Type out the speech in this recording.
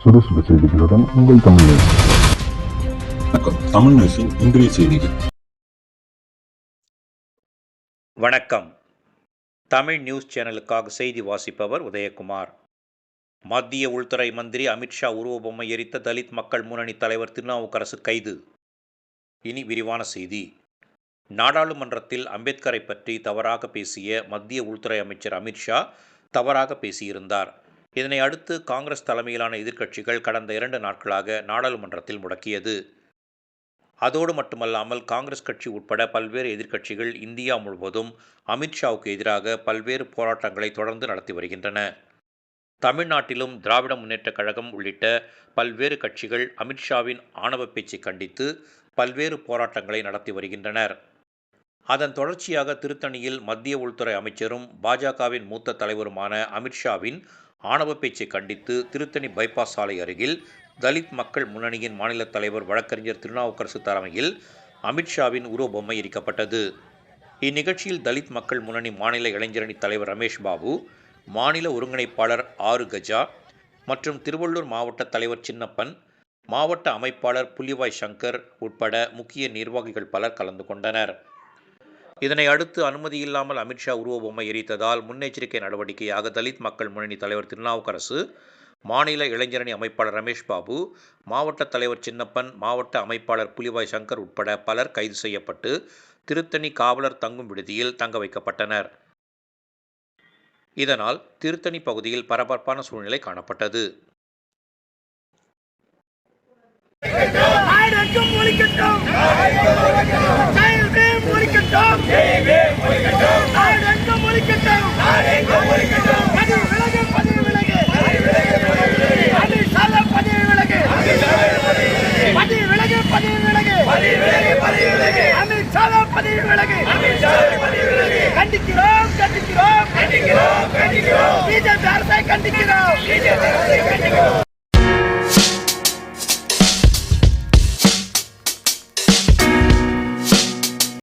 சுறுசுறு செய்திகளுடன் உங்கள் தமிழ் நியூஸ். வணக்கம். தமிழ் நியூஸின் இன்றைய செய்திகள். வணக்கம். தமிழ் நியூஸ் சேனலுக்காக செய்தி வாசிப்பவர் உதயகுமார். மத்திய உள்துறை மந்திரி அமித்ஷா உருவபொம்மை எரித்த தலித் மக்கள் முன்னணி தலைவர் திருநாவுக்கரசு கைது. இனி விரிவான செய்தி. நாடாளுமன்றத்தில் அம்பேத்கரை பற்றி தவறாக பேசிய மத்திய உள்துறை அமைச்சர் அமித்ஷா தவறாக பேசியிருந்தார். இதனை அடுத்து காங்கிரஸ் தலைமையிலான எதிர்க்கட்சிகள் கடந்த 2 நாட்களாக நாடாளுமன்றத்தில் முடக்கியது. அதோடு மட்டுமல்லாமல் காங்கிரஸ் கட்சி உட்பட பல்வேறு எதிர்க்கட்சிகள் இந்தியா முழுவதும் அமித்ஷாவுக்கு எதிராக பல்வேறு போராட்டங்களை தொடர்ந்து நடத்தி வருகின்றன. தமிழ்நாட்டிலும் திராவிட முன்னேற்றக் கழகம் உள்ளிட்ட பல்வேறு கட்சிகள் அமித்ஷாவின் ஆணவ பேச்சை கண்டித்து பல்வேறு போராட்டங்களை நடத்தி வருகின்றனர். அதன் தொடர்ச்சியாக திருத்தணியில் மத்திய உள்துறை அமைச்சரும் பாஜகவின் மூத்த தலைவருமான அமித்ஷாவின் ஆணவ பேச்சை கண்டித்து திருத்தணி பைபாஸ் சாலை அருகில் தலித் மக்கள் முன்னணியின் மாநில தலைவர் வழக்கறிஞர் திருநாவுக்கரசு தலைமையில் அமித்ஷாவின் உருவபொம்மை எரிக்கப்பட்டது. இந்நிகழ்ச்சியில் தலித் மக்கள் முன்னணி மாநில இளைஞரணி தலைவர் ரமேஷ் பாபு, மாநில ஒருங்கிணைப்பாளர் ஆறு கஜா மற்றும் திருவள்ளூர் மாவட்ட தலைவர் சின்னப்பன், மாவட்ட அமைப்பாளர் புலிவாய் சங்கர் உட்பட முக்கிய நிர்வாகிகள் பலர் கலந்து கொண்டனர். இதனை அடுத்து அனுமதியில்லாமல் அமித்ஷா உருவபொம்மை எரித்ததால் முன்னெச்சரிக்கை நடவடிக்கையாக தலித் மக்கள் முன்னணி தலைவர் திருநாவுக்கரசு, மாநில இளைஞரணி அமைப்பாளர் ரமேஷ் பாபு, மாவட்ட தலைவர் சின்னப்பன், மாவட்ட அமைப்பாளர் புலிவாய் சங்கர் உட்பட பலர் கைது செய்யப்பட்டு திருத்தணி காவலர் தங்கும் விடுதியில் தங்க வைக்கப்பட்டனர். இதனால் திருத்தணி பகுதியில் பரபரப்பான சூழ்நிலை காணப்பட்டது. கண்டிக்கிறோம்.